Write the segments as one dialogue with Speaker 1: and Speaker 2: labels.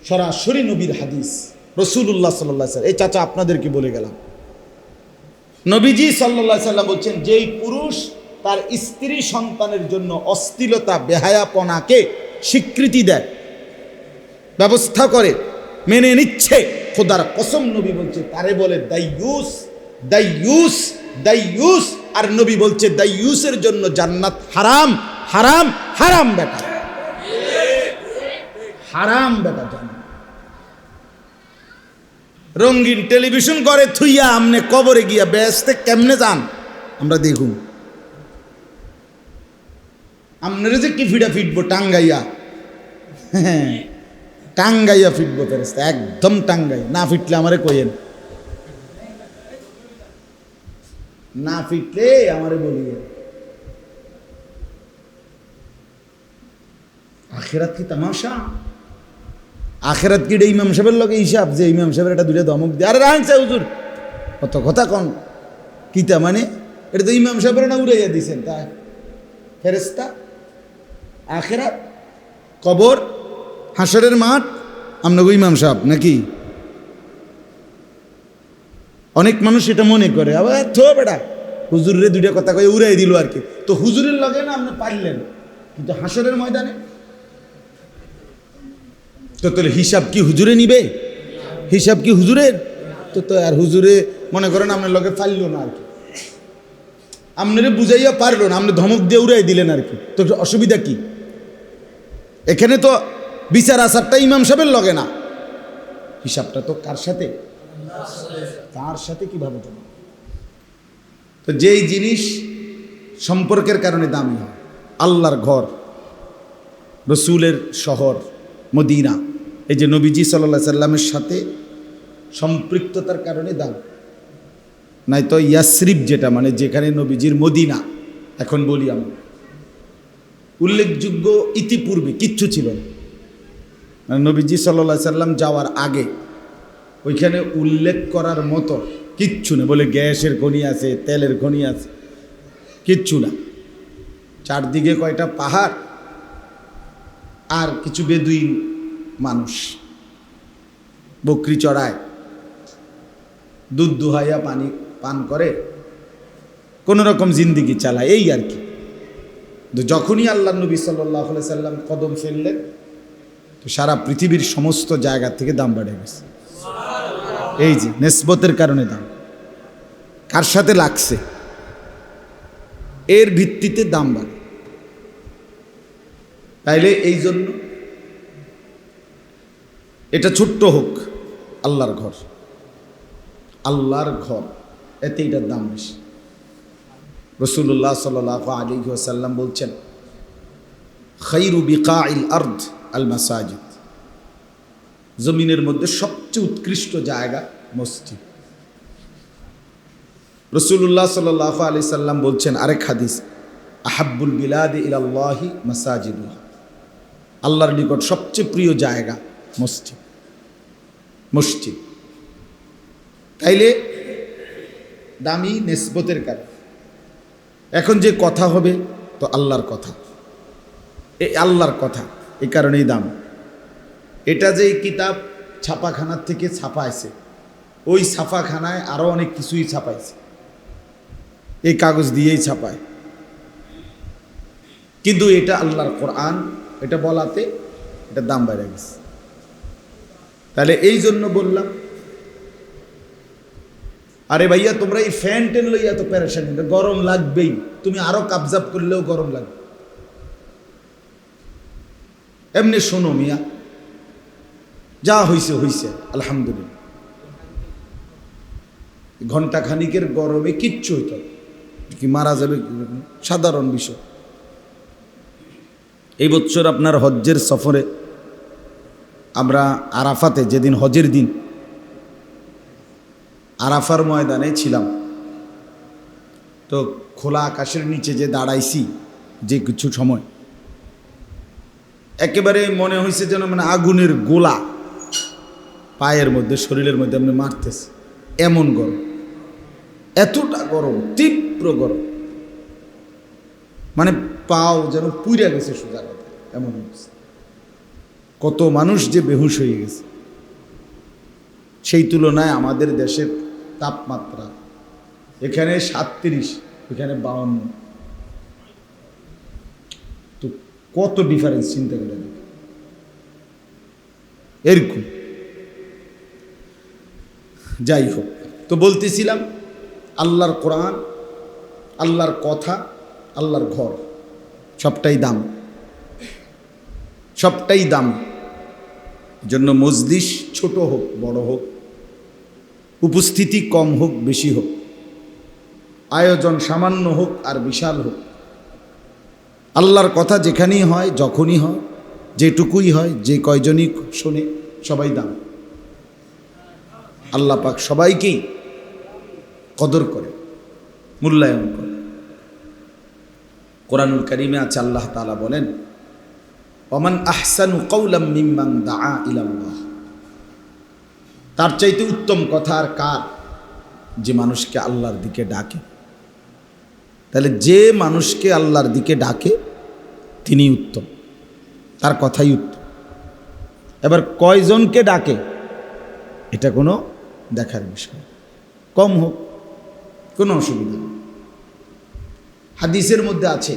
Speaker 1: সরাসরি নবীর হাদিস, রাসূলুল্লাহ সাল্লাল্লাহু আলাইহি ওয়াসাল্লাম। এই চাচা আপনাদেরকে বলে গেলাম, নবীজি সাল্লাল্লাহু আলাইহি ওয়াসাল্লাম বলছেন, যেই পুরুষ তার স্ত্রী সন্তানের জন্য অশ্লীলতা বেহায়াপনাকে স্বীকৃতি দেয়, ব্যবস্থা করে, মেনে নিচ্ছে, খোদার কসম নবী বলছে তারে বলে দাইয়ুস, দাইয়ুস, দাইয়ুস। আর নবী বলছে দাইয়ুসের জন্য জান্নাত হারাম, হারাম, হারাম বেটা, হারাম বেটা জান্নাত। রঙিন টেলিভিশন করে থুইয়া আমনে কবরে গিয়া বেহেশতে কেমনে যান আমরা দেখুন। আপনারা যে কি ফিডা ফিটবো টাঙ্গাইয়া, হ্যাঁ টাঙ্গাইয়া ফিটবো ফেরেশতা, একদম টাঙ্গাই। না ফিটলে আমারে কইেন, না ফিটলে আমারে বলিয়ে। আখিরাত কি তামাশা? আখিরাত কি ইমাম সাহেবের লগে হিসাব যে ইমাম সাহেবের এটা দুইটা ধমক দিয়ে আরে রাখছে হুজুর কত কথা কন কিতা, মানে এটা তো ইমাম সাহেবের না উড়াইয়া দিছেন তাই ফেরেশতা। আখিরাত, কবর, হাসরের মাঠ, আপনাকে ইমাম সাহেব নাকি? অনেক মানুষ এটা মনে করে, আবার থো বেটা হুজুরের দুইটা কথা কয়ে উড়াই দিল আর কি। তো হুজুরের লগে না আপনি পারলেন, কিন্তু হাসরের ময়দানে তো তাহলে হিসাব কি হুজুরে নিবে? হিসাব কি হুজুরের? তো আর হুজুরে মনে করেন আপনার লগে পারল না আর কি, আপনারে বুঝাইয়া পারলো না, আপনি ধমক দিয়ে উড়াই দিলেন আর কি। তো অসুবিধা কি? এখানে তো বিচার আচারটা ইমাম সাহেবের লগে না, হিসাবটা তো কার সাথে? তার সাথে। কিভাবে দেব? তো যেই জিনিস সম্পর্কের কারণে দামি হয়, আল্লাহর ঘর, রসুলের শহর মদিনা, এই যে নবীজি সাল্লাল্লাহু আলাইহি সাল্লামের সাথে সম্পৃক্ততার কারণে দাম। নাই তো ইয়াসরিব যেটা মানে যেখানে নবীজির মদিনা, এখন বলি আমরা, উল্লেখযোগ্য ইতিপূর্বে কিচ্ছু ছিল না। মানে নবীজি সাল্লাল্লাহু আলাইহি সাল্লাম যাওয়ার আগে ওইখানে উল্লেখ করার মতো কিচ্ছু নেই। বলে গ্যাসের খনি আছে, তেলের খনি আছে, কিচ্ছু না। চারদিকে কয়টা পাহাড় আর কিছু বেদুইন মানুষ বকরি চড়ায়, দুধ দুহাইয়া পানি পান করে, কোনো রকম জিন্দিগি চালায়, এই আর কি। যখনই আল্লাহ নবী সাল্লাল্লাহু আলাইহি সাল্লাম কদম ফেললেন, তো সারা পৃথিবীর সমস্ত জায়গা থেকে দাম বেড়ে গেছে। এই যে নিসবতের কারণে দাম, কার সাথে লাগছে এর ভিত্তিতে দাম বাড়ে। তাইলে এই জন্য এটা ছোট্ট হোক, আল্লাহর ঘর, আল্লাহর ঘর, এতে এটার দাম বেশি। রাসূলুল্লাহ সাল্লাল্লাহু আলাইহি ওয়াসাল্লাম বলছেন, খায়রু বিকাইল আরদ আল মাসাজিদ, জমিনের মধ্যে সবচেয়ে উৎকৃষ্ট জায়গা মসজিদ। রাসূলুল্লাহ সাল্লাল্লাহু আলাইহি সাল্লাম বলছেন আরেক হাদিস, আহাব্বুল বিলাদি ইলাল্লাহি মাসাজিদুহা, আল্লাহর নিকট সবচেয়ে প্রিয় জায়গা মসজিদ, মসজিদ। তাইলে দামি নিসবতের কারণ। এখন যে কথা হবে তো আল্লাহর কথা, এই আল্লাহর কথা, এই কারণেই দাম। এটা যে কিতাব ছাপাখানার থেকে ছাপাইছে, ওই ছাপাখানায় আরও অনেক কিছুই ছাপাইছে, এই কাগজ দিয়েই ছাপায়, কিন্তু এটা আল্লাহর কোরআন, এটা বলাতে এটা দাম বেড়ে গেছে। তাহলে এই জন্য বললাম, আরে ভাইয়া তোমরা এই ফ্যান টেন লইয়া তো প্যারেশান, গরম লাগবেই, তুমি আরো কাবজাব করলেও গরম লাগবে। এমনি শোনো মিয়া, যা হইছে হইছে আলহামদুলিল্লাহ, ঘন্টা খানিকের গরমে কিচ্ছু হইত কি মারা যাবে, সাধারণ বিষয়। এই বছর আপনার হজ্জের সফরে আমরা আরাফাতে, যেদিন হজের দিন, আরাফার ময়দানে ছিলাম। তো খোলা আকাশের নিচে যে দাঁড়াইছি যে কিছু সময়, একেবারে মনে হয়েছে যেন মানে আগুনের গোলা পায়ের মধ্যে, শরীরের মধ্যে আপনি মারতেছে, এমন গরম, এতটা গরম, তীব্র গরম, মানে পাও যেন পুইরা গেছে সোজা কথা, এমন অবস্থা। কত মানুষ যে বেহুশ হয়ে গেছে। সেই তুলনায় আমাদের দেশের তাপমাত্রা এখানে 37, এখানে 52, তো কত ডিফারেন্স চিন্তা করে দেবে। এরকম যাই হোক, তো বলতেছিলাম আল্লাহর কোরআন, আল্লাহর কথা, আল্লাহর ঘর সবটাই দাম, সবটাই দাম। জন্য মজলিস ছোট হোক বড় হোক, উপস্থিতি কম হোক বেশি হোক, আয়োজন সামান্য হোক আর বিশাল হোক, আল্লাহর কথা যেখানেই হয়, যখনই হয়, যেটুকুই হয়, যে কয়জনই শোনে, সবাই দাম। আল্লাহ পাক সবাইকেই কদর করে, মূল্যায়ন করে। কোরআনুল কারীমে আছে আল্লাহ তাআলা বলেন, ওমান আহসানু কাওলাম মিম্মান দাআ ইলাল্লাহ, তার চাইতে উত্তম কথা আর কার, যে মানুষকে আল্লাহর দিকে ডাকে। তাহলে যে মানুষকে আল্লাহর দিকে ডাকে তিনি উত্তম, তার কথাই উত্তম। এবার কয়জনকে ডাকে এটা কোনো দেখার বিষয়, কম হোক কোনো অসুবিধা নেই। হাদিসের মধ্যে আছে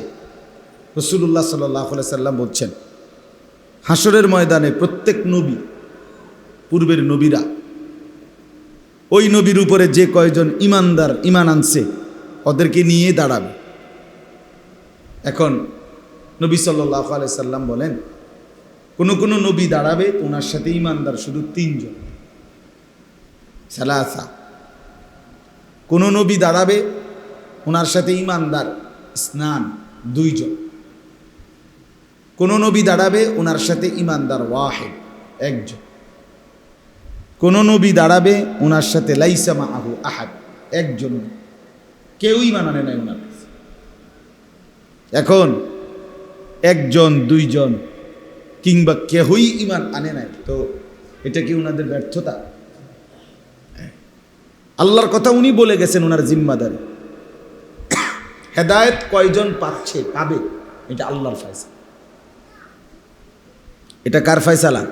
Speaker 1: রাসূলুল্লাহ সাল্লাল্লাহু আলাইহি সাল্লাম বলছেন, হাসরের ময়দানে প্রত্যেক নবী, পূর্বের নবীরা, ওই নবীর উপরে যে কয়জন ইমানদার, ইমান আনছে, ওদেরকে নিয়ে দাঁড়াবে। এখন নবী সাল্লাল্লাহু আলাইহি সাল্লাম বলেন, কোন নবী দাঁড়াবে ওনার সাথে ইমানদার শুধু 3 জন, সালাসা। কোন নবী দাঁড়াবে ওনার সাথে ইমানদার স্নান 2 জন। কোন নবী দাঁড়াবে ওনার সাথে ইমানদার ওয়াহিদ 1 জন। কোন নবী দাঁড়াবে ওনার সাথে লাইসা মাআহু আহাদ 1 জন, কেউই ইমান আনে নাই ওনার কাছে। এখন 1 জন 2 জন কিংবা কেউই ইমান আনে নাই, তো এটা কি ওনাদের ব্যর্থতা? আল্লাহর কথা উনি বলে গেছেন, ওনার জিম্মাদারি। হেদায়েত কয়জন পাচ্ছে, পাবে, এটা আল্লাহর ফয়সালা। এটা কার ফয়সালা?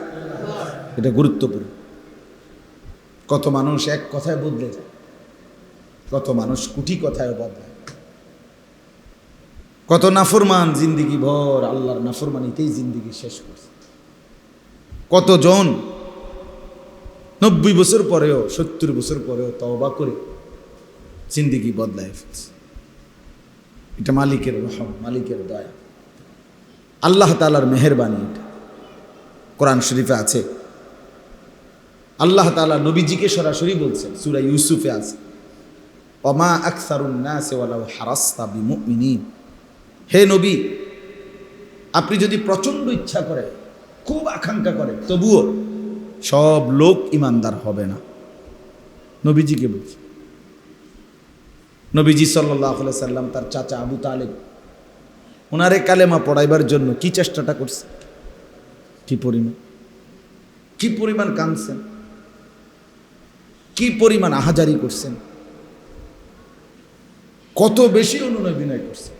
Speaker 1: এটা গুরুত্বপূর্ণ। কত মানুষ এক কথায় বদলে যায়, কত মানুষ কোটি কথায় বদলায়, কত নাফরমান জিন্দিগি ভর আল্লাহর নাফরমানিতেই জিন্দিগি শেষ করছে। কতজন 90 বছর পরেও, 70 বছর পরেও তওবা করে জিন্দিগি বদলায় ফেলছে। এটা মালিকের রহম, মালিকের দয়া, আল্লাহ তাআলার মেহেরবানি। এটা কোরআন শরীফে আছে, আল্লাহ তাআলা নবীজিকে সরাসরি বলছেন, সূরা ইউসুফে আছে, ওমা আকসারুন নাসি ওয়ালাউ হারাসতা বিমুমিনিন। হে নবী, আপনি যদি প্রচন্ড ইচ্ছা করেন, খুব আকাঙ্ক্ষা করেন, তবুও সব লোক ইমানদার হবে না। নবীজিকে বলছে। নবীজি সাল্লাল্লাহু আলাইহি সাল্লাম তার চাচা আবু তালেব, ওনারে কালেমা পড়াইবার জন্য কি চেষ্টাটা করছে, কি পরিমাণ কাঁদছেন, কি পরিমাণ আহাজারি করছেন, কত বেশি অনুনয় করছেন,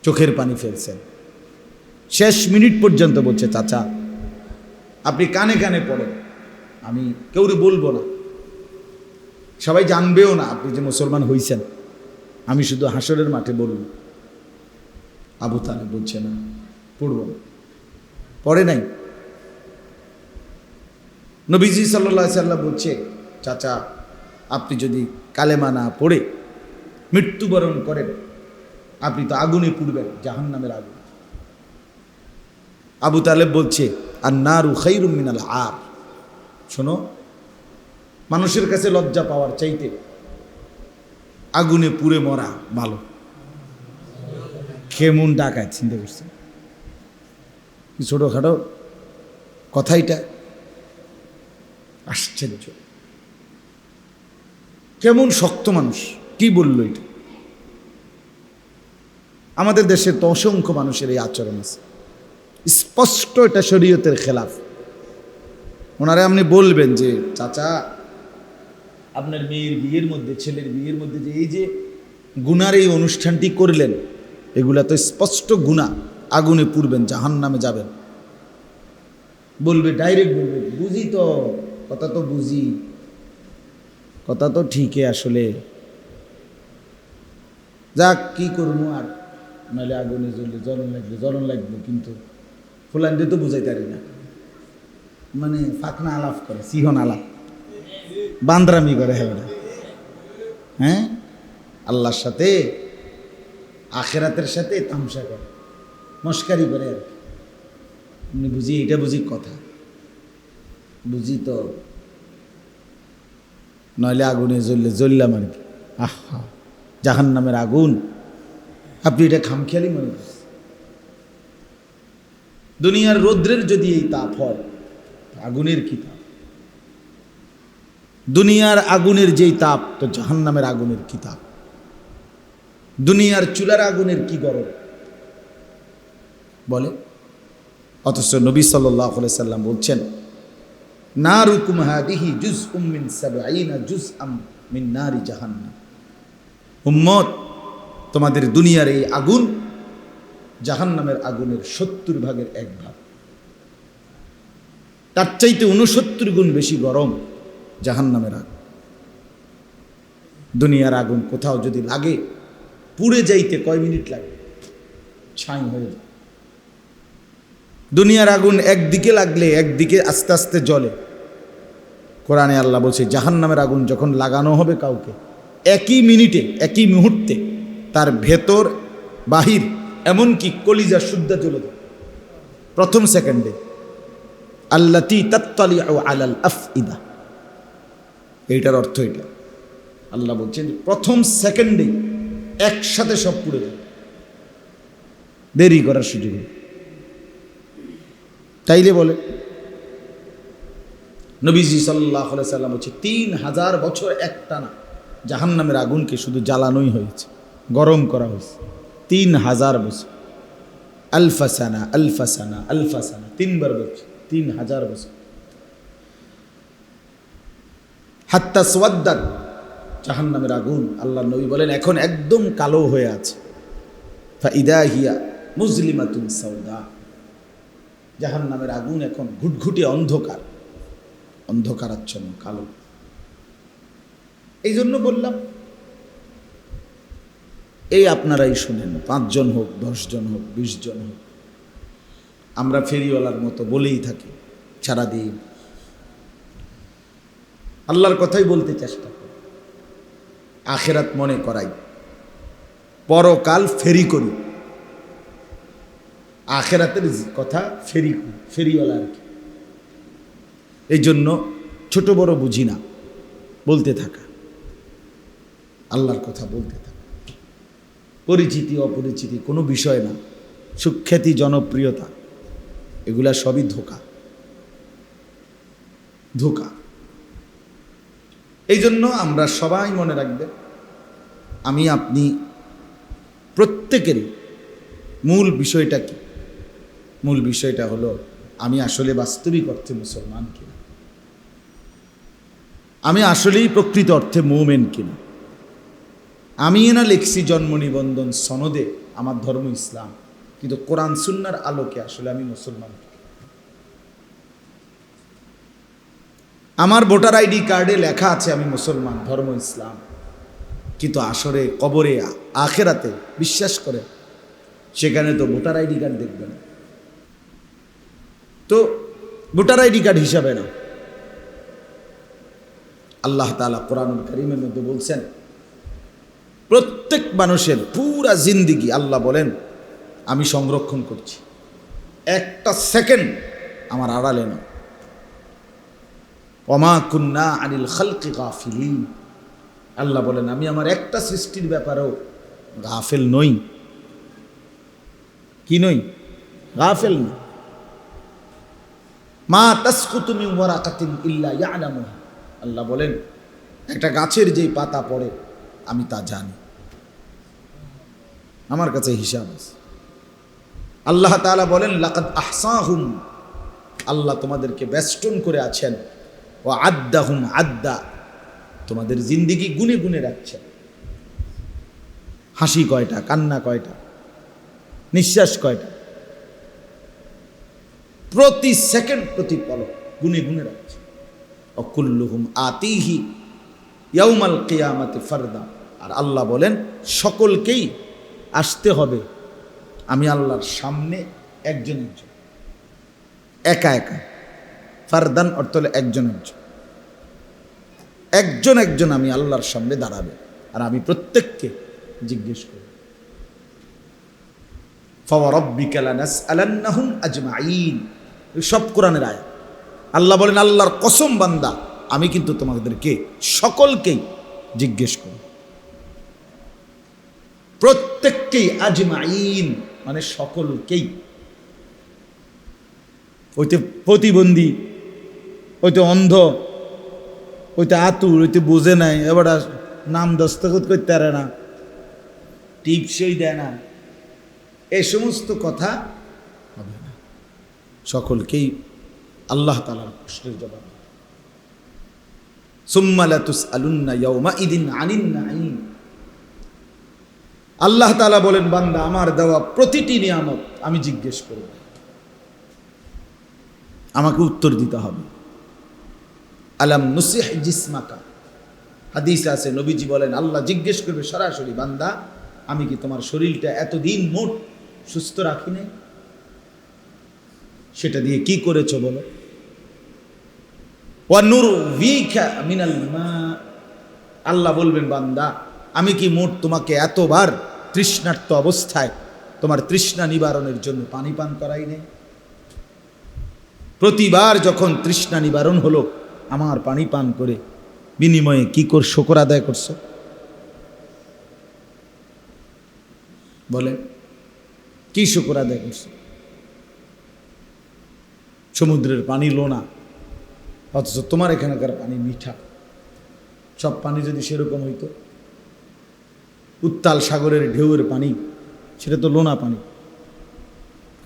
Speaker 1: চোখের পানি ফেলছেন। শেষ মিনিট পর্যন্ত বলছে, চাচা আপনি কানে কানে পড়েন, আমি কেউরে বলবো না, সবাই জানবেও না আপনি যে মুসলমান হইছেন, আমি শুধু হাসরের মাঠে বলব। আবু তালেব বলছে না, পড়ব না, পড়ে নাই। নবীজি সাল্লাল্লাহু আলাইহি সাল্লাম বলছে, চাচা আপনি যদি কালেমা না পড়ে মৃত্যুবরণ করেন, আপনি তো আগুনে পুড়বেন, জাহান্নামের আগুন। আবু তালেব বলছে, আন-নারু খায়রুম মিনাল আর। শোনো, মানুষের কাছে লজ্জা পাওয়ার চাইতে আগুনে পুড়ে মরা ভালো। কেমন ডাকায় চিন্তা করছে, ছোটখাটো কথাইটা আশ্চর্য। কেমন শক্ত মানুষ, কি বলল এটা? আমাদের দেশে তো অসংখ্য মানুষের এই আচরণ আছে, স্পষ্ট এটা শরীয়তের খেলাফ। ওনারে আপনি বলবেন যে, চাচা আপনার মেয়ের বিয়ের মধ্যে, ছেলের বিয়ের মধ্যে যে এই যে গুনার এই অনুষ্ঠানটি করলেন, এগুলা তো স্পষ্ট গুনাহ, আগুনে পুড়বেন, জাহান্নামে যাবেন। বলবে, ডাইরেক্ট বলবে, বুঝি তো, কথা তো বুঝি, কথা তো ঠিকই আসলে, যাক কি করবো আর, নাহলে আগুনে জ্বললে জ্বলন লাগবে, কিন্তু ফুলান দিয়ে তো বুঝাইতে পারি না, মানে ফাঁকনা আলাপ করে, সিহন আলাপ, বান্দরামি করে, হ্যাঁ, আল্লাহর সাথে আখেরাতের সাথে তামসা করে, মস্কারি করে আর কি। বুঝি, এটা বুঝি কথা, বুঝি তো, নইলে আগুনে জ্বললাম আর কি। আহা, জাহান্নামের আগুন, আপনি এটা খামখেয়ালি মনে করছেন। দুনিয়ার রৌদ্রের যদি এই তাপ হয়, আগুনের কি তাপ? দুনিয়ার আগুনের যেই তাপ, তো জাহান্নামের আগুনের কি তাপ? দুনিয়ার চুলার আগুনের কি গরম বলে? অথচ নবী সাল্লাল্লাহু আলাইহি সাল্লাম বলছেন, নারুকুম হাদিহি জুজউম মিন ৭০ জুজআম মিন নারি জাহান্নাম। উম্মত, তোমাদের দুনিয়ার এই আগুন জাহান্নামের আগুনের ৭০ ভাগের ১ ভাগ, তার চাইতে ৬৯ গুণ বেশি গরম জাহান্নামের আগুন। দুনিয়ার আগুন কোথাও যদি লাগে, পুড়ে যাইতে কয় মিনিট লাগে, ছাই হয়ে যায়। দুনিয়ার আগুন একদিকে লাগলে একদিকে আস্তে আস্তে জ্বলে। কোরআনে আল্লাহ বলছে, জাহান্নামের আগুন যখন লাগানো হবে কাউকে, একই মিনিটে, একই মুহূর্তে তার ভেতর বাহির, এমনকি কলিজা শুদ্ধা জ্বলে যায় প্রথম সেকেন্ডে। আল্লাতী তাত্তালিউ আলাল আফইদা, এইটার অর্থ এটা। আল্লাহ বলছেন প্রথম সেকেন্ডেই একসাথে সব পুড়ে যায়, দেরি করার সুযোগ নেই। তাইলে বলে নবীজি সাল্লাল্লাহু আলাইহি সাল্লাম বলছে, ৩,০০০ বছর একটানা জাহান্নামের আগুনকে শুধু জ্বালানোই হয়েছে, গরম করা হয়েছে ৩,০০০ বছর। আলফাসানা আলফাসানা আলফাসানা, ৩বার বলছে ৩,০০০ বছর। হাত্তা সোয়াদ্দাত, জাহান্নামের আগুন, আল্লাহ নবী বলেন এখন একদম কালো হয়ে আছে। ফাইদা হিয়া মুজলিমাতুন সাউদা, জাহান্নামের আগুন এখন ঘুটঘুটে অন্ধকার, অন্ধকারাচ্ছন্ন কালো। এই জন্য বললাম, এই আপনারাই শুনেন, ৫ জন হোক, ১০ জন হোক, ২০ জন হোক, আমরা ফেরিওয়ালার মতো বলেই থাকি সারাদিন, আল্লাহর কথাই বলতে চেষ্টা করি, আখেরাত মনে করাই, পরকাল ফেরি করি, আখেরাতের কথা ফেরিওয়ালা আর কি। এই জন্য ছোট বড় বুঝি না, বলতে থাকা, আল্লাহর কথা বলতে থাকা। পরিচিতি অপরিচিতি কোনো বিষয় না, সুখ্যাতি জনপ্রিয়তা, এগুলা সবই ধোঁকা, ধোঁকা। এই জন্য আমরা সবাই মনে রাখবেন, আমি আপনি প্রত্যেকেরই মূল বিষয়টা কি? মূল বিষয়টা হলো, আমি আসলে বাস্তবিক অর্থে মুসলমান কিনা, আমি আসলেই প্রকৃত অর্থে মুমিন কিনা। আমি না লিখছি জন্ম নিবন্ধন সনদে আমার ধর্ম ইসলাম, কিন্তু কোরআন সুন্নাহর আলোকে আসলে আমি মুসলমান। আমার ভোটার আইডি কার্ডে লেখা আছে আমি মুসলমান, ধর্ম ইসলাম, কিন্তু আসলে কবরে আখেরাতে বিশ্বাস করে সেখানে তো ভোটার আইডি কার্ড দেখবে না, তো ভোটার আইডি কার্ড হিসাবে না। আল্লাহ তাআলা কোরআনুল কারীমের মধ্যে বলছেন, প্রত্যেক মানুষের পুরা জিন্দিগি আল্লাহ বলেন আমি সংরক্ষণ করছি, একটা সেকেন্ড আমার আড়ালে না। ওমা কুন্না আনিল খালকি গাফিলিন, আল্লাহ বলেন আমি আমার একটা সৃষ্টির ব্যাপারেও গাফেল নই। কি নই? গাফেল না। মা তাসকুতু মিন ওয়ারাকাতিন ইল্লা ইয়ালামুহা, আল্লাহ বলেন একটা গাছের যেই পাতা পড়ে আমি তা জানি, আমার কাছে হিসাব আছে। আল্লাহ তাআলা বলেন লাকাদ আহসাহুম, আল্লাহ তোমাদেরকে বেষ্টন করে আছেন, ওয়া আদ্দাহুম আদ্দা, তোমাদের জিন্দিগি গুনে গুনে রাখছেন। হাসি কয়টা, কান্না কয়টা, নিঃশ্বাস কয়টা, প্রতি সেকেন্ড প্রতি পলক গুনে গুনে রাখছে। অকুল্লুহুম আতিহি ইয়াউমাল কিয়ামাতি ফারদা। আর আল্লাহ বলেন সকলকেই আসতে হবে আমি আল্লাহর সামনে একজন একজন, একা একা। ফারদান অর্থ হলো একজন একজন, একজন একজন আমি আল্লাহর সামনে দাঁড়াবে, আর আমি প্রত্যেককে জিজ্ঞেস করব। ফাওয়ারাব্বিকা লানাসআলান্নাহুম আজমাইন, সব কোরআনের আয়াত। আল্লাহ বলেন আল্লাহর কসম বান্দা, আমি কিন্তু তোমাদেরকে সকলকেই জিজ্ঞেস করব, প্রত্যেককেই। আজমাইন মানে সকলকেই। ওইতে প্রতিবন্ধী, ওইতে অন্ধ, ওইতে আতুর, ওইতে বোঝে নাই, এবার নাম দস্তখত করতে পারে না, টিপসই দেয় না, এই সমস্ত কথা হবে না। সকলকেই আল্লাহ তাআলার প্রশ্নের জবাব। সুম্মা লাতুসআলুন্না ইয়াওমাইদিন আনিন নাঈম। আল্লাহ তাআলা বলেন বান্দা আমার দেওয়া প্রতিটি নিয়ামত আমি জিজ্ঞেস করব, আমাকে উত্তর দিতে হবে। আলাম নুসিহ জিসমাকা, হাদিস আছে নবীজি বলেন আল্লাহ জিজ্ঞেস করবে সরাসরি, বান্দা আমি কি তোমার শরীরটা এতদিন মোট সুস্থ রাখি নাই? সেটা দিয়ে কি করেছো বলো। ওয়া নুরভিকা মিনাল মা, আল্লাহ বলবেন বান্দা আমি কি মোট তোমাকে এতবার তৃষ্ণার্ত অবস্থায় তোমার তৃষ্ণা নিবারণের জন্য পানি পান করাই নেই? প্রতিবার যখন তৃষ্ণা নিবারণ হলো আমার পানি পান করে, বিনিময়ে কি কর শুকর আদায় করছো? বলে কি শুকর আদায় করছো? সমুদ্রের পানি লোনা, অথচ তোমার এখানকার পানি মিঠা। সব পানি যদি সেরকম হইতো, উত্তাল সাগরের ঢেউয়ের পানি, সেটা তো লোনা পানি,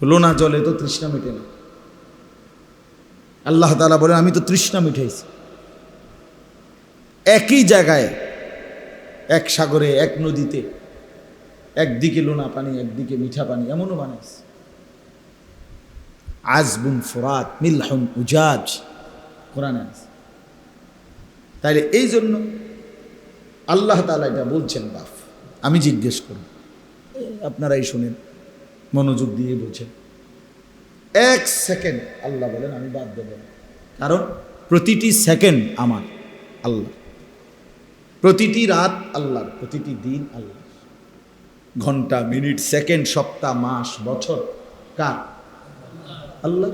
Speaker 1: লোনা জলে তো তৃষ্ণা মেটে না। আল্লাহ তাআলা বলেন আমি তো তৃষ্ণা মিটাইছি। একই জায়গায়, এক সাগরে, এক নদীতে, একদিকে লোনা পানি একদিকে মিঠা পানি, এমনও বানাইছে। আযবুন ফুরাত মিলহুন উজাজ, কোরআনে আছে। তাইলে এই জন্য আল্লাহ তাআলা এটা বলছেন বাপ, আমি জিজ্ঞেস করব, আপনারাই শুনেন, মনোযোগ দিয়ে বোঝেন। এক সেকেন্ড আল্লাহ বলেন আমি বাদ দেব না, কারণ প্রতিটি সেকেন্ড আমার আল্লাহ, প্রতিটি রাত আল্লাহর, প্রতিটি দিন আল্লাহ, ঘন্টা, মিনিট, সেকেন্ড, সপ্তাহ, মাস, বছর কার? আল্লাহ।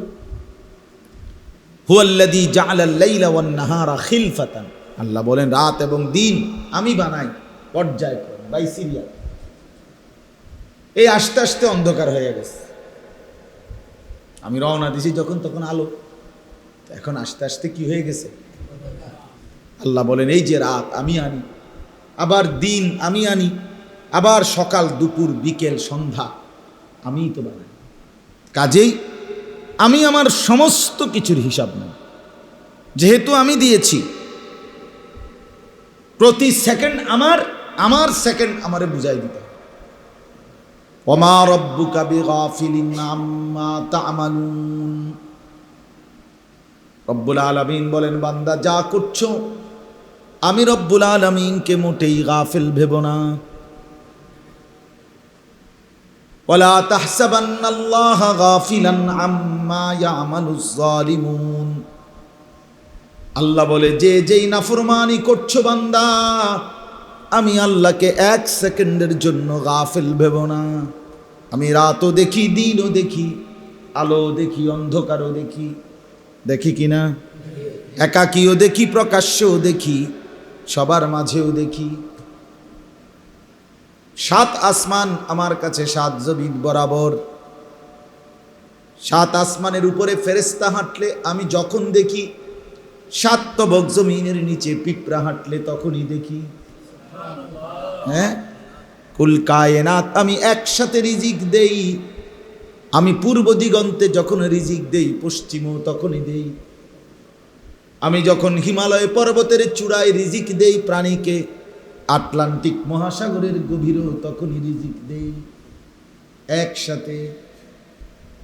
Speaker 1: হুয়াল্লাযী জাআলাল লাইলা ওয়ান নাহারা খিলফাতান, আল্লাহ বলেন রাত এবং দিন আমি বানাই পর্যায়ক্রমে, বাই সিরিয়াল। এই আস্তে আস্তে অন্ধকার হয়ে গেছে, আমি রওনা দিছি যখন তখন আলো, এখন আস্তে আস্তে কি হয়ে গেছে? আল্লাহ বলেন এই যে রাত আমি আনি, আবার দিন আমি আনি, আবার সকাল, দুপুর, বিকেল, সন্ধ্যা আমিই তো বানাই। কাজেই আমি আমার সমস্ত কিছুর হিসাব নেই, যেহেতু আমি দিয়েছি। প্রতি সেকেন্ড আমার, আমার সেকেন্ড আমারে বুঝাই দিতে হবে। ওমা রব্বুকা বিগাফিলিন আম্মা তা'মালুন, রব্বুল আলামিন বলেন বান্দা যা করছো আমি রব্বুল আলামিনকে মোটেই গাফিল ভেবো না। ওয়ালা তাহসাবান্নাল্লাহা গাফিলান আম্মা ইয়া'মালুজ জালিমুন, আল্লাহ বলে যে যেই নাফরমানি করছো বান্দা, আমি আল্লাহকে এক সেকেন্ডের জন্য গাফিল ভেবো না। আমি রাতও দেখি, দিনও দেখি, আলো দেখি, অন্ধকারও দেখি, দেখি কিনা? একাকীও দেখি, প্রকাশ্যও দেখি, সবার মাঝেও দেখি। 7 আসমান আমার কাছে 7 জমিন বরাবর। 7 আসমানের উপরে ফেরেশতা হাঁটলে আমি যখন দেখি, 7 তবক জমিনের নিচে পিঁপড়া হাঁটলে তখনই দেখি। হ্যাঁ, কুল কায়নাত আমি একসাথে রিজিক দেই। আমি পূর্ব দিগন্তে যখন রিজিক দেই, পশ্চিমেও তখনই দেই। আমি যখন হিমালয় পর্বতের চূড়ায় রিজিক দেই প্রাণীকে, আটলান্টিক মহাসাগরের গভীরেও তখনই রিজিক দেই। একসাথে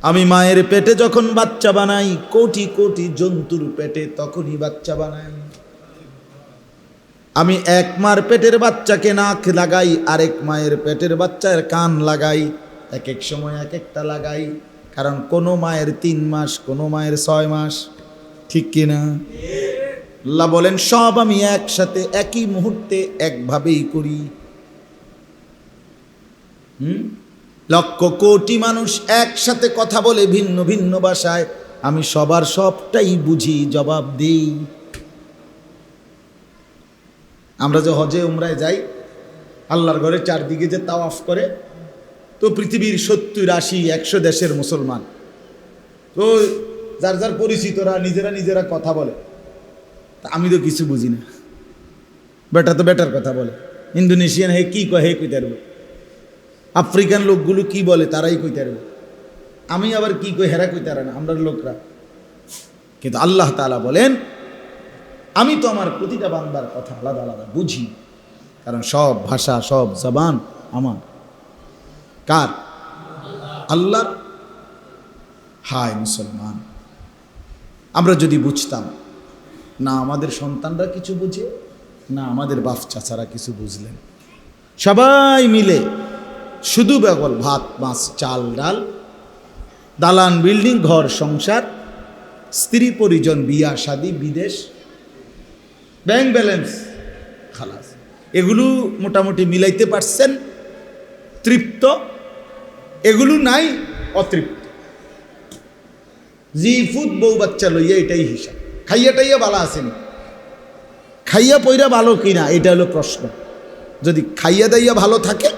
Speaker 1: আমি মায়ের পেটে যখন বাচ্চা বানাই, কোটি কোটি জন্তুর পেটে তখনই বাচ্চা বানাই। আমি এক মার পেটের বাচ্চাকে নাক লাগাই, আরেক মায়ের পেটের বাচ্চার কান লাগাই, এক এক সময় এক একটা লাগাই। কারণ কোনো মায়ের 3 মাস, কোনো মায়ের 6 মাস, ঠিক কিনা? আল্লাহ বলেন সব আমি একসাথে একই মুহূর্তে একভাবেই করি। লক্ষ কোটি মানুষ একসাথে কথা বলে ভিন্ন ভিন্ন ভাষায়, আমি সবার সবটাই বুঝি, জবাব দিই। আমরা যে হজে উমরায় যাই, আল্লাহর ঘরে চারদিকে যে তাওয়াফ করে, তো পৃথিবীর 70, 80, 100 দেশের মুসলমান, তো যার যার পরিচিতরা নিজেরা নিজেরা কথা বলে। তা আমি তো কিছু বুঝি না, বেটা তো বেটার কথা বলে। ইন্দোনেশিয়ান হে কি কয় হে কইতে পারবো, আফ্রিকান লোকগুলো কি বলে তারাই কইতে পারবো, আমি আবার কি কই হেরা কইতে পারে না আমরা লোকরা। কিন্তু আল্লাহ তাআলা বলেন আমি তো আমার প্রতিটা বান্দার কথা আলাদা আলাদা বুঝি, কারণ সব ভাষা সব জবান আমার। কার? আল্লাহ। হায় মুসলমান, আমরা যদি বুঝতাম, না আমাদের সন্তানরা কিছু বুঝে, না আমাদের বাপ চাচারা কিছু বুঝলেন। সবাই মিলে শুধু বেগল ভাত মাছ চাল ডাল, দালান বিল্ডিং ঘর সংসার, স্ত্রী পরিজন, বিয়া শাদী, বিদেশ, ব্যাংক ব্যালেন্স, খালাস, এগুলো মোটামুটি মিলাইতে পারছেন, তৃপ্ত। এগুলো নাই, অতৃপ্ত। জি ফুদ বউ বাচ্চা লইয়া, এটাই হিসাব। খাইয়া টাইয়া ভালো আসেনি, খাইয়া পইরা ভালো কিনা এটা হলো প্রশ্ন। যদি খাইয়া দাইয়া ভালো থাকে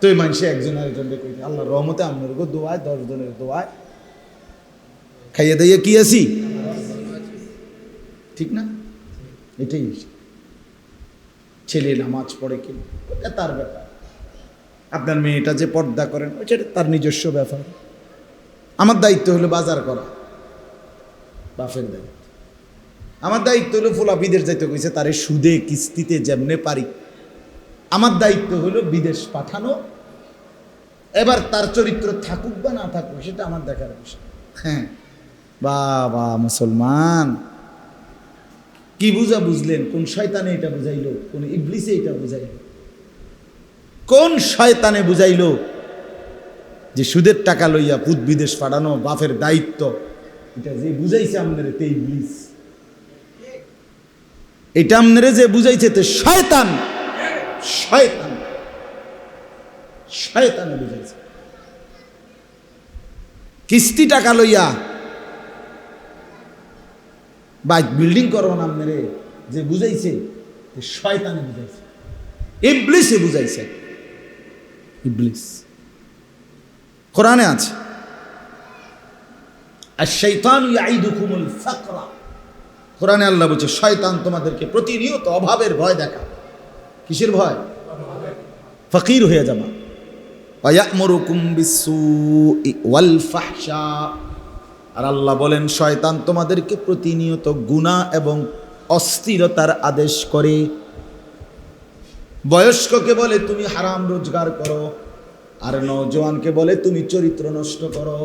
Speaker 1: তো এই মানুষে একজন আরেকজনকে কইতে, আল্লাহ রহমতে আপনার দোয়ায় 10 জনের দোয়ায় খাইয়া দাইয়া কি আছি, ঠিক না? এটাই ছেলে নামাজ পড়ে কিনা ওটা তার ব্যাপার, আপনার মেয়েটা যে পর্দা করেন ওইটা তার নিজস্ব ব্যাপার। আমার দায়িত্ব হলো বাজার করা, বাপের দায়িত্ব। আমার দায়িত্ব হলো ফুলা বিদেশ যাইতে কইছে, তারে সুদে কিস্তিতে যেমনে পারি, আমার দায়িত্ব হলো বিদেশ পাঠানো। এবার তার চরিত্র থাকুক বা না থাকুক সেটা আমার দেখার বিষয়। হ্যাঁ বাবা মুসলমান, কি বুঝলেন? কোন শয়তানে এটা বুঝাইলো? কোন ইবলিসে এটা বুঝাইলো? কোন শয়তানে বুঝাইলো যে সুদের টাকা লইয়া পুত বিদেশ পাঠানো বাপের দায়িত্ব? এটা যে বুঝাইছে আপনারে তে ইবলিস, এটা আপনারে যে বুঝাইছে তে শয়তান। শয়তান শয়তানে বুঝাইছে। কিস্তি টাকা লইয়া বাইক বিল্ডিং করো না আপনারে যে বুঝাইছে, শয়তানে বুঝাইছে, ইবলিসে বুঝাইছে। ইবলিস কোরআনে আছে, আশ-শাইতানু ইয়াইদুকুমুল ফাকরা। কোরআনে আল্লাহ বলছে শয়তান তোমাদেরকে প্রতিনিয়ত অভাবের ভয় দেখায়। কিসের ভয়? ফকির হয়ে যাবা। ওয়া ইয়া'মুরুকুম বিস-সুই ওয়াল ফাহশা। আর আল্লাহ বলেন শয়তান তোমাদেরকে প্রতিনিয়ত গুনাহ এবং অস্থিরতার আদেশ করে। বয়স্ককে বলে তুমি হারাম রোজগার করো, আর নওজোয়ানকে বলে তুমি চরিত্র নষ্ট করো।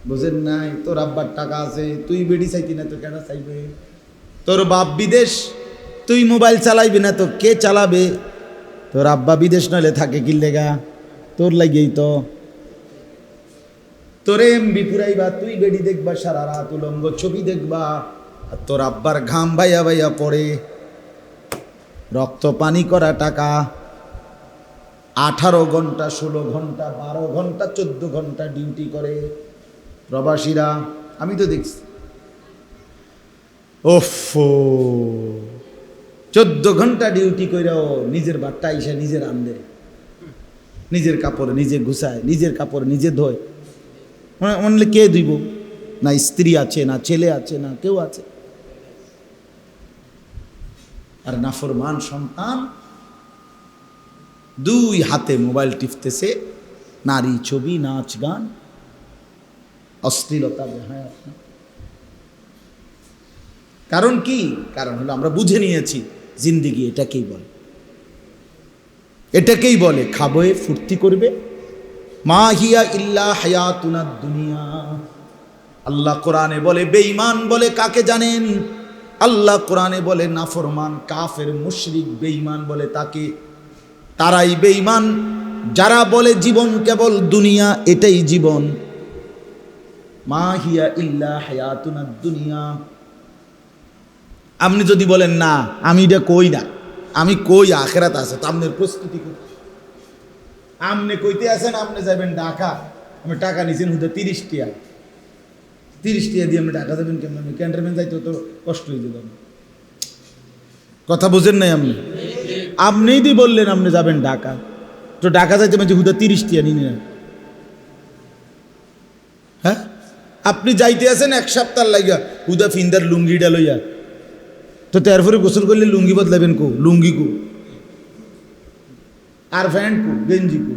Speaker 1: বুঝেন নাই? তোর আব্বার টাকা আছে, তুই বেডি চাইতি না তো কেন চাইবে? তোর বাপ বিদেশ, তুই মোবাইল চালাইবি না তো কে চালাবে? তোর আব্বা বিদেশ নইলে থাকে কি লেগা? তোর লাগেই তো। তোরে এমবি পুরাইবা, তুই বেডি দেখবা সারা রাত, উলঙ্গ ছবি দেখবা, আর তোর আব্বার ঘাম ভাইয়া ভাইয়া পড়ে, রক্ত পানি করা টাকা। 18 ঘন্টা, 16 ঘন্টা, 12 ঘন্টা, 14 ঘন্টা ডিউটি করে প্রবাসীরা, আমি তো দেখছি। ওফো, 14 ঘন্টা ডিউটি কইরাও নিজের বাট্টা এসে নিজের আন্দে, নিজের কাপড় নিজে গুছায়, নিজের কাপড় নিজে ধোয়। মানে কে দিব? না স্ত্রী আছে, না ছেলে আছে, না কেউ আছে। আর নাফরমান সন্তান 2 হাতে মোবাইল টিপতেছে, নারী ছবি, নাচ গান, অশ্লীলতা, বেহায়া। কারণ কি? কারণ হলো আমরা বুঝে নিয়েছি জিন্দেগি এটাকেই বলে, এটাকেই বলে। খাবে, ফুর্তি করবে, মা হিয়া ইল্লা হায়াতুনা দুনিয়া। আল্লাহ কোরআনে বলে বেঈমান বলে কাকে জানেন? আল্লাহ কোরআনে বলে নাফরমান, কাফের, মুশরিক বেঈমান বলে তাকে। তারাই বেঈমান যারা বলে জীবন কেবল দুনিয়া, এটাই জীবন। মা হিয়া ইল্লা হায়াতুনা দুনিয়া। আপনি যদি বলেন না আমি এটা কই না, আমি কই আখিরাত আছে, তো আপনার প্রস্তুতি কোথায়? আপনি কইতে আছেন আপনি যাবেন ঢাকা, আমি টাকা নিয়েছেন হুদা 30 টিয়া, 30 টিয়া দিয়ে আপনি ঢাকা যাবেন কেমন? ক্যান্টনমেন্ট যাইতে তো কষ্ট হয়ে যেত। কথা বুঝেন নাই আপনি? আপনিই দি বললেন আপনি যাবেন ঢাকা, তো ঢাকা যাইতে মানে হুদা 30 টিয়া নিয়ে নেন। হ্যাঁ, আপনি যাইতে আছেন 1 সপ্তাহ লাগিয়া হুদা ফিন্দার লুঙ্গিটা লইয়া, তো তারপরে গোসল করলে লুঙ্গি বদলাবেন কো? লুঙ্গি কো আর প্যান্ট কো, গেঞ্জি কো,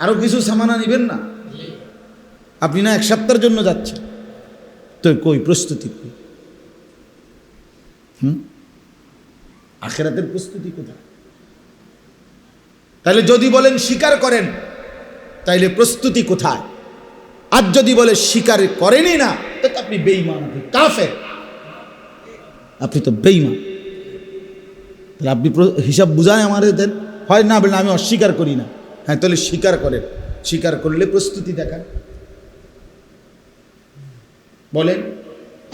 Speaker 1: আরো কিছু সামানা নিবেন না? আপনি না 1 সপ্তাহের জন্য যাচ্ছেন, তো কই প্রস্তুতি কই? আখিরাতের প্রস্তুতি কোথায়? তাহলে যদি বলেন স্বীকার করেন, তাইলে প্রস্তুতি কোথায়? আর যদি বলে স্বীকার করেনই না, তো আপনি বেঈমান, আপনি কাফের, আপনি তো বেঈমান। তাহলে আপনি হিসাব বুঝায় আমাদের দেন, হয় না বলেন আমি অস্বীকার করি না। হ্যাঁ, তাহলে স্বীকার করেন, স্বীকার করলে প্রস্তুতি দেখান। বলেন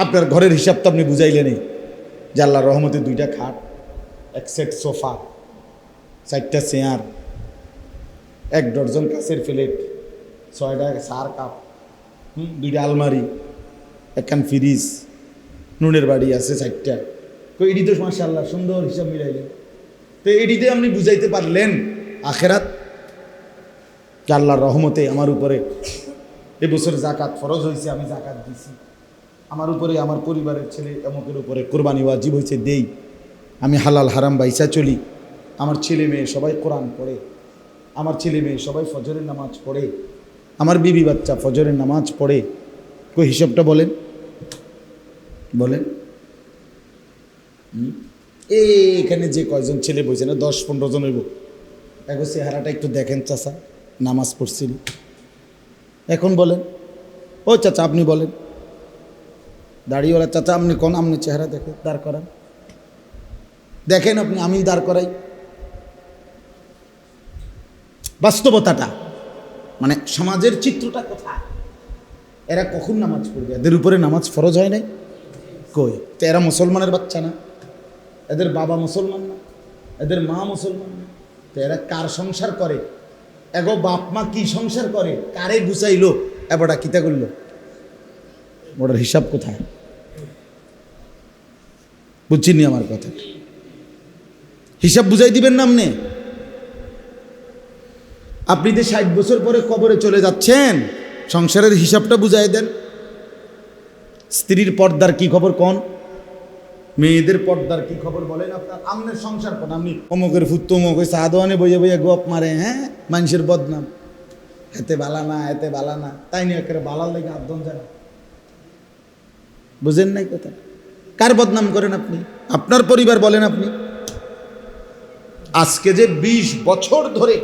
Speaker 1: আপনার ঘরের হিসাব তো আপনি বুঝাইলেনই, যে আল্লাহর রহমতে 2টা খাট, 1 সেট সোফা, 4টা চেয়ার, 1 ডজন কাঁচের প্লেট, 6টা সার কাপ, 2টা আলমারি, 1খান ফ্রিজ, নুনের বাড়ি আছে 4টা। তো এটি তো মাশাআল্লাহ সুন্দর হিসাব মিলাইলেন। তো এটিতে আপনি বুঝাইতে পারলেন আখিরাত, যে আল্লাহর রহমতে আমার উপরে এবছর জাকাত ফরজ হয়েছে, আমি জাকাত দিছি, আমার উপরে আমার পরিবারের ছেলে অমুকের উপরে কোরবানি ওয়াজিব হয়েছে, দেই, আমি হালাল হারাম বাইসা চলি, আমার ছেলে মেয়ে সবাই কোরআন পড়ে, আমার ছেলে মেয়ে সবাই ফজরের নামাজ পড়ে, আমার বিবি বাচ্চা ফজরের নামাজ পড়ে। কই হিসাবটা বলেন, বলেন। এখানে যে কয়জন ছেলে বইছে না, 10-15 জন হইব, এখন চেহারাটা একটু দেখেন চাচা, নামাজ পড়ছিল। এখন বলেন, ও চাচা আপনি বলেন, দাড়িওয়ালা চাচা আপনি কোন, আপনি চেহারা দেখে দাঁড় করান, দেখেন আপনি, আমি দাঁড় করাই। বাস্তবতাটা মানে সমাজের চিত্রটা কোথায়? এরা কখন নামাজ পড়বে? এদের উপরে নামাজ ফরজ হয় নাই? কই? তো এরা মুসলমানের বাচ্চা না? এদের বাবা মুসলমান না? এদের মা মুসলমান না? তো এরা কার সংসার করে? এগো বাপ মা কি সংসার করে? কারে গুছাইলো? এবারটা কিতা করলো? ওটার হিসাব কোথায়? বুঝছিনি আমার কথা? হিসাব বুঝাই দিবেন না আপনি? আপনি যে 60 বছর পরে কবরে চলে যাচ্ছেন, সংসারের হিসাবটা বুঝাই দেন। স্ত্রীর পর্দার কি খবর কোন? মেয়েদের পর্দার কি খবর বলেন? আপনার সংসার কোন? আপনি অমুকের ফুত অমুক ওই সাদোয়ানে বইয়ে বইয়ে গপ মারে, হ্যাঁ, মানুষের বদনাম, এতে বালা না, এতে বালা না, তাই নিয়ে একেবারে বালার লেগে আদন যায়। বুঝেন নাই কথা? কার বদনাম করেন আপনি? আপনার পরিবার বলেন আপনি। আজকে যে 20 বছর ধরে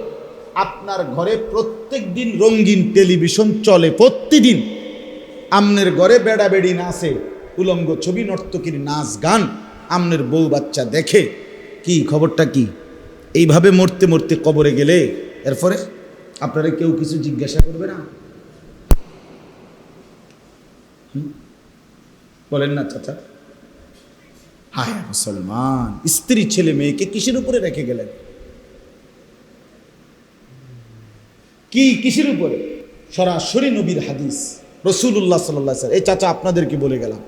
Speaker 1: আপনার ঘরে প্রত্যেক দিন রঙিন টেলিভিশন চলে, প্রতিদিন আমনের ঘরে বেড়া বেড়ি নাচে, উলঙ্গ ছবি, নর্তকীর নাচ গান, আমনের বউ বাচ্চা দেখে, কি খবরটা কি? এইভাবে মরতে মরতে কবরে গেলে এরপরে আপনারা কেউ কিছু জিজ্ঞাসা করবে না? বলেন না চাচা? হায় মুসলমান, স্ত্রী ছেলে মেয়েকে কিসের উপরে রেখে গেলেন? কি কিসের উপরে? সরাসরি নবীর হাদিস, রাসূলুল্লাহ সাল্লাল্লাহু আলাইহি ওয়াসাল্লাম। এই চাচা আপনাদেরকে বলে গেলাম,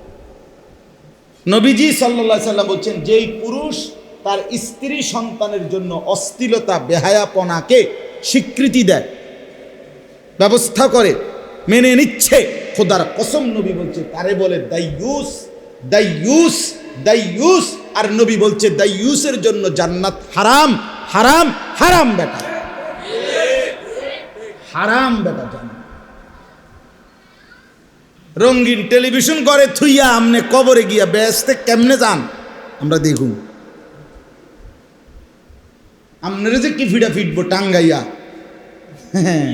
Speaker 1: নবীজি সাল্লাল্লাহু আলাইহি ওয়াসাল্লাম বলছেন, যেই পুরুষ তার স্ত্রী সন্তানের জন্য অশ্লীলতা বেহায়াপনাকে স্বীকৃতি দেয়, ব্যবস্থা করে, মেনে নিচ্ছে, খোদার কসম নবী বলছে তারে বলে দাইয়ুস, দাইয়ুস, দাইয়ুস। আর নবী বলছে দাইয়ুসের জন্য জান্নাত হারাম, হারাম, হারাম বেটা, হারাম বেটা জান্নাত। রঙিন টেলিভিশন করে থুইয়া আমনে কবরে গিয়া বেহেশতে কেমনে যান আমরা দেখুন। আপনারা যে কি ফিডা ফিটবো টাঙ্গাইয়া, হ্যাঁ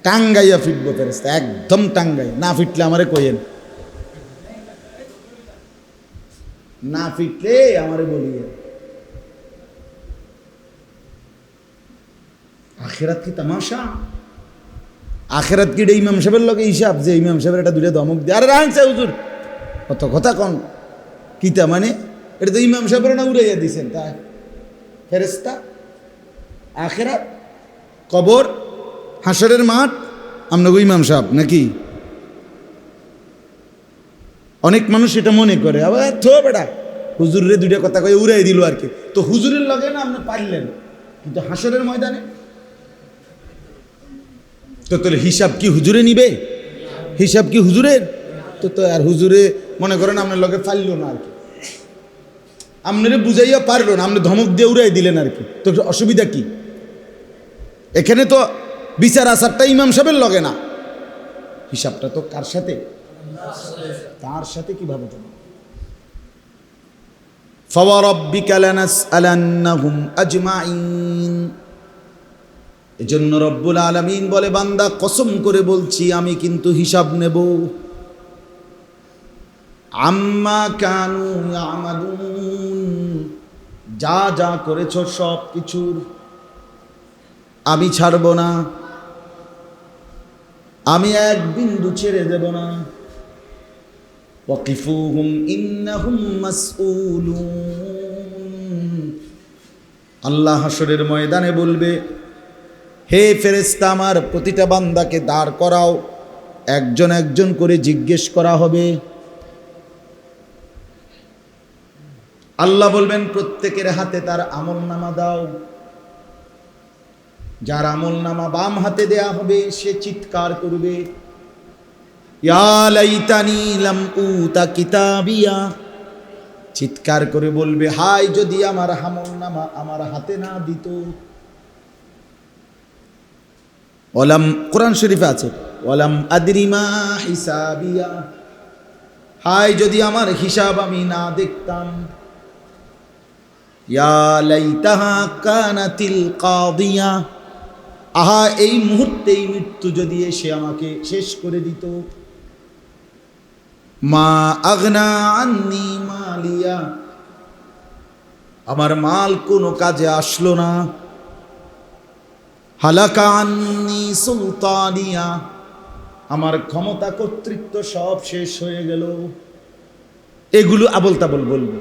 Speaker 1: টাঙ্গাইয়া ফিটবো ফেরেশতা, একদম টাঙ্গাই। না ফিটলে আমারে কইেন, না ফিটলে আমারে বলিয়েন। আখেরাত কি তামাশা? আখেরাত কি ইমাম সাহেবের লগে হিসাব যে ইমাম সাহেবের একটা দুইটা ধমক দিয়ে আরে রাখছে হুজুর কত কথা কন কিতা, মানে এটা তো ইমাম সাহেবের না উড়াইয়া দিছেন তাই ফেরেশতা। আখেরাত, কবর, হাসরের মাঠ, আপনাকে ইমাম সাহেব নাকি? অনেক মানুষ এটা মনে করে, আবার থো বেটা হুজুরে দুইটা কথা কয়ে উড়াই দিল আর কি। তো হুজুরের লগে না আপনি পারলেন, কিন্তু হাসরের ময়দানে তো তাহলে হিসাব কি হুজুরে নিবে? হিসাব কি হুজুরের? তো আর হুজুরে মনে করেন আপনার লগে পারল না আর কি, আপনারে বুঝাইয়া পারলো না, আপনি ধমক দিয়ে উড়াই দিলেন আর কি। তো অসুবিধা কি? এখানে তো বিচার আচারটা ইমাম সাহেবের লগে না, হিসাবটা তো কার সাথে? তার সাথে। কিভাবে জমা? ফাওয়ারাব্বিকা লানাসআলান্নাহুম আজমাইন। এজন্য রব্বুল আলামিন বলে, বান্দা কসম করে বলছি আমি কিন্তু হিসাব নেব। আম্মা কানু ইয়ামালুন, যা যা করেছ সব কিছুর আমি ছাড়ব না, আমি এক বিন্দু ছেড়ে দেব না। ওয়াকিফুহুম ইন্নাহুম মাসউলুন। আল্লাহ হাসরের ময়দানে বলবে, হে ফেরেশতা আমার প্রতিটা বান্দাকে দাঁড় করাও, একজন একজন করে জিজ্ঞেস করা হবে। আল্লাহ বলবেন প্রত্যেকের হাতে তার আমলনামা দাও। যার আমলনামা বাম হাতে দেয়া হবে সে চিৎকার করবে, ইয়া লাইতানি লাম উতা কিতাবিয়া। চিৎকার করে বলবে, হায় যদি আমার আমলনামা আমার হাতে না দিত। ওয়ালাম, কোরআন শরীফে আছে, ওয়ালাম আদরি মা হিসাবিয়া। হায় যদি আমার হিসাব আমি না দেখতাম। ইয়া লাইতাহা কানাতিল কাদিয়া। আহা এই মুহূর্তেই মৃত্যু যদি এসে আমাকে শেষ করে দিত। মা আগনা আন্নি মালিয়া, আমার মাল কোনো কাজে আসলো না। হালাকা আন্নি সুলতানিয়া, আমার ক্ষমতা কর্তৃত্ব সব শেষ হয়ে গেল। এগুলো আবল তাবল বলবে।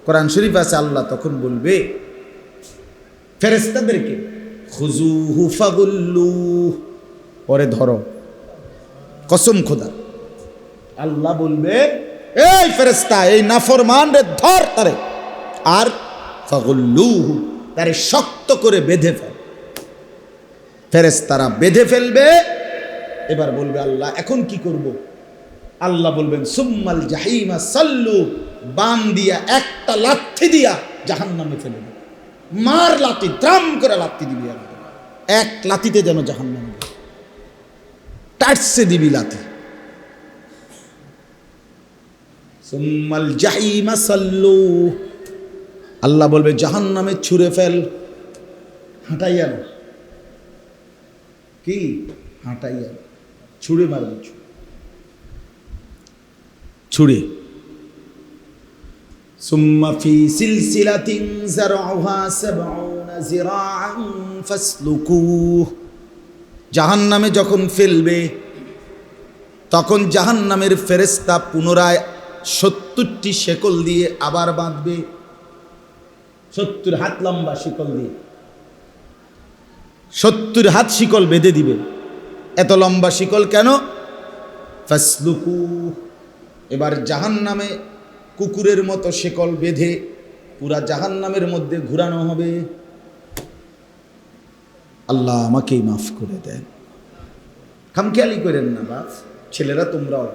Speaker 1: কোরআন শরীফ আছে, আল্লাহ তখন বলবে ফেরেশতাদেরকে, খুযুহু ফাগুল্লুহ, ওরে ধরো। কসম খোদা, আল্লাহ বলবে, এই ফেরেশতা এই নাফরমান রে ধর তারে, আর ফাগুল্লুহু, তারে শক্ত করে বেঁধে ফেল। ফেরেশতারা বেঁধে ফেলবে। এবার বলবে আল্লাহ এখন কি করব? আল্লাহ বলবেন সুম্মাল জাহিমা সাল্লু, বান দিয়া একটা লাথি দিয়া জাহান্নামে ফেলে দেবে। মার লাথি, দ্রাম করে লাথি দিবি, এক লাথিতে যেন জাহান্নামে টাটসে দিবি লাথি। সুম্মাল জাহিমা সাল্লু, আল্লাহ বলবে জাহান্নামে ছুঁড়ে ফেল, হাঁটাইয়া না, কি হাঁটাইয়া, ছুঁড়ে মারবে, ছুঁড়ে। সুম্মা ফি সিলসিলাতিন যারউহা ৭০ যিরাআন ফাসলুকুহ। জাহান্নামে যখন ফেলবে তখন জাহান্নামের ফেরেশতা পুনরায় ৭০টি শেকল দিয়ে আবার বাঁধবে। ৭০ হাত লম্বা শিকল দিয়ে, ৭০ হাত শিকল বেঁধে দিবে। এত লম্বা শিকল কেন? ফাসলুকুহ। এবার জাহান্নামে কুকুরের মতো শিকল বেঁধে পুরা জাহান্নামের মধ্যে ঘুরানো হবে। আল্লাহ আমাকেই মাফ করে দেন, খামখেয়ালি করেন না বাপ, ছেলেরা তোমরাও,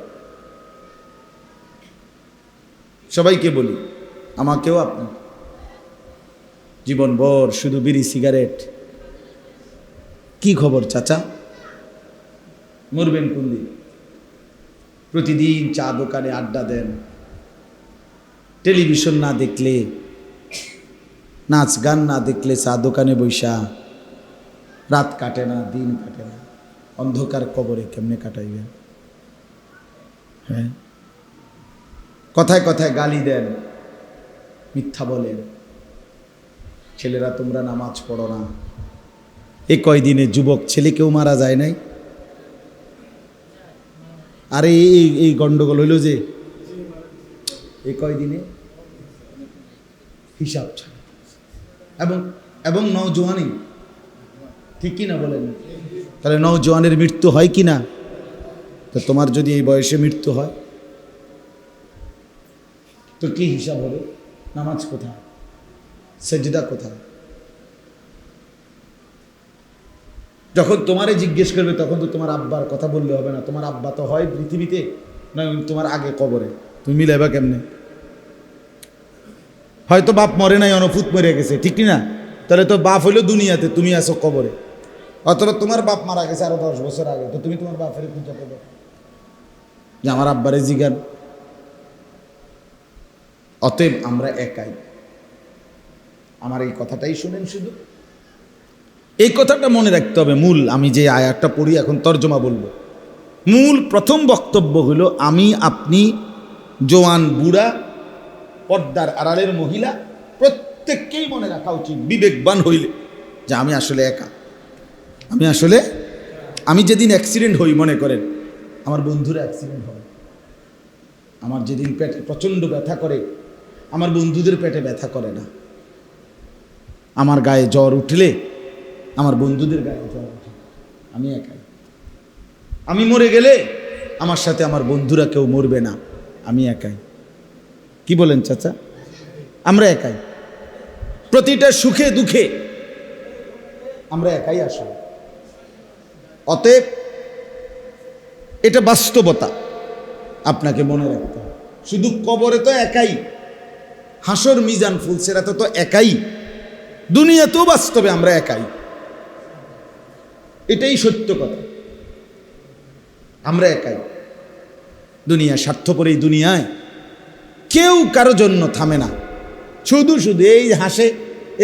Speaker 1: সবাইকে বলি, আমাকেও আপনি জীবনভর শুধু বিড়ি সিগারেট। কি খবর চাচা, মরবেন কোন দিন? প্রতিদিন চা দোকানে আড্ডা দেন, টেলিভিশন না দেখলে, নাচ গান না দেখলে চা দোকানে বৈশা রাত কাটে না, দিন কাটে না। অন্ধকার কবরে কেমনে কাটাইবেন? হ্যাঁ, কথায় কথায় গালি দেন, মিথ্যা বলেন, ছেলেরা তোমরা নামাজ পড়ো না। এ কয়দিনে যুবক ছেলে কেউ মারা যায় নাই? আরে এই গন্ডগোল হইল যে এই কয়দিনে হিসাব ছাড়া, এবং নওজোয়ানি, ঠিক কিনা বলেন? তাহলে নওজোয়ানের মৃত্যু হয় কি না? তো তোমার যদি এই বয়সে মৃত্যু হয় তো কি হিসাব হবে? নামাজ কোথায়? সেজদা কোথায়? যখন তোমারে জিজ্ঞেস করবে তখন তো তোমার আব্বার কথা বললে হবে না। তোমার আব্বা তো হয় পৃথিবীতে, না তোমার আগে কবরে। তুমি মিলাইবা কেমনে? হয়তো বাপ মরে নাই, অনুভূত মরে গেছে, ঠিক না? তাহলে তো বাপ হইলো দুনিয়াতে, তুমি আছো কবরে। অথবা তোমার বাপ মারা গেছে আরো 10 বছর আগে, তো তুমি তোমার বাপের পূজা করবে যে আমার আব্বারে জিগান। অতএব আমরা একাই। আমার এই কথাটাই শুনেন, শুধু এই কথাটা মনে রাখতে হবে। মূল আমি যে আয়াতটা পড়ি এখন তর্জমা বলবো, মূল প্রথম বক্তব্য হলো আমি আপনি জোয়ান বুড়া পর্দার আড়ালের মহিলা প্রত্যেককেই মনে রাখা উচিত, বিবেকবান হইলে, যে আমি আসলে একা। আমি যেদিন অ্যাক্সিডেন্ট হই, মনে করেন আমার বন্ধুরা অ্যাক্সিডেন্ট হয়, আমার যেদিন পেটে প্রচণ্ড ব্যথা করে, আমার বন্ধুদের পেটে ব্যথা করে না। আমার গায়ে জ্বর উঠলে আমার বন্ধুদের গায়ে জ্বর উঠে, আমি একাই। আমি মরে গেলে আমার সাথে আমার বন্ধুরা কেউ মরবে না, আমি একাই। কি বলেন চাচা? আমরা একাই। প্রতিটা সুখে দুঃখে আমরা একাই আসলে। অতএব এটা বাস্তবতা, আপনাকে মনে রাখতে হবে। শুধু কবরে তো একাই, হাসর মিজান ফুলসেরাতে তো একাই, দুনিয়াতেও বাস্তবে আমরা একাই। এটাই সত্য কথা, আমরা একাই। দুনিয়া স্বার্থপর, এই দুনিয়ায় কেউ কারো জন্য থামে না। শুধু শুধু এই হাসে,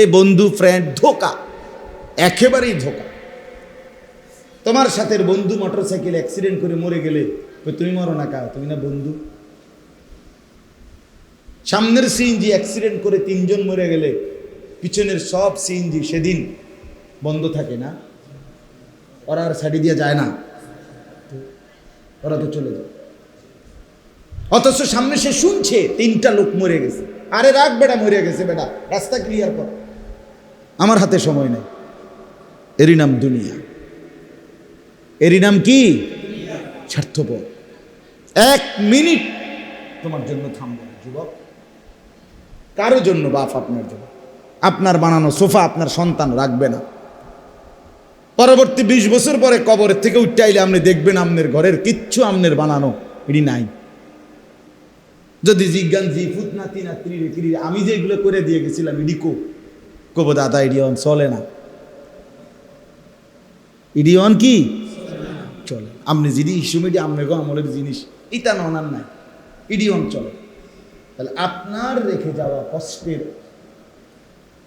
Speaker 1: এই বন্ধু ফ্রেন্ড, ধোকা, একেবারেই ধোকা। তোমার সাথে বন্ধু মোটরসাইকেল অ্যাক্সিডেন্ট করে মরে গেলে তুমি মরো না কা? তুমি না বন্ধু? সামনের সিএনজি অ্যাক্সিডেন্ট করে 3 জন মরে গেলে পিছনের সব সিএনজি সেদিন বন্ধ থাকে না? ওরা আর সাইডে দিয়ে যায় না, ওরা তো চলে যায়। অথচ সামনে সে শুনছে 3টা লোক মরে গেছে। আরে রাখ বেটা, মরে গেছে বেটা, রাস্তা ক্লিয়ার কর, আমার হাতে সময় নেই। এরই নাম দুনিয়া, এরই নাম কি? স্বার্থপর। 1 মিনিট তোমার জন্য থামবে না যুবক, কারোর জন্য। বাপ আপনার জন্য, আপনার বানানো সোফা আপনার সন্তান রাখবে না। পরবর্তী 20 বছর পরে কবরের থেকে উঠতে আইলে আপনি দেখবেন আপনার ঘরের কিচ্ছু আপনার বানানো এটি নাই। যদি জিজ্ঞান জি ফুত নাতি নাতি রেখি, আমি যে এগুলো করে দিয়ে গেছিলাম ইডিকো, কব দাদা ইডিয়ন চলে না। ইডিয়ন কি চলে? আপনি যদি ইস্যুমিডি আপনার আমলের জিনিস এটা ননার নাই, ইডিয়ন চলে। তাহলে আপনার রেখে যাওয়া কষ্টের,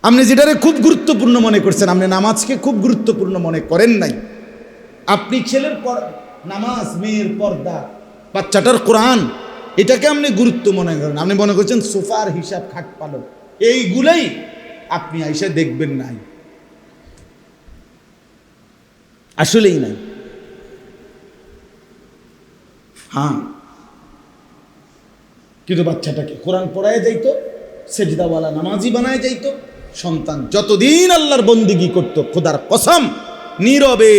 Speaker 1: আপনি যেটারে খুব গুরুত্বপূর্ণ মনে করছেন, আপনি নামাজকে খুব গুরুত্বপূর্ণ মনে করেন নাই। আপনি ছেলের নামাজ, মেয়ের পর্দা, বাচ্চাটার কোরআন, এটাকে আপনি গুরুত্ব মনে করেন। আপনি মনে করছেন সোফার হিসাব, খাট পালক, এইগুলাই আপনি আইসা দেখবেন নাই, আসলেই নাই। হ্যাঁ, কিন্তু বাচ্চাটাকে কোরআন পড়ায় যাইতো, সেজদাওয়ালা নামাজি বানায় যাইতো। সন্তান যতদিন আল্লাহর বন্দিগি করত, খোদার কসম নীরবে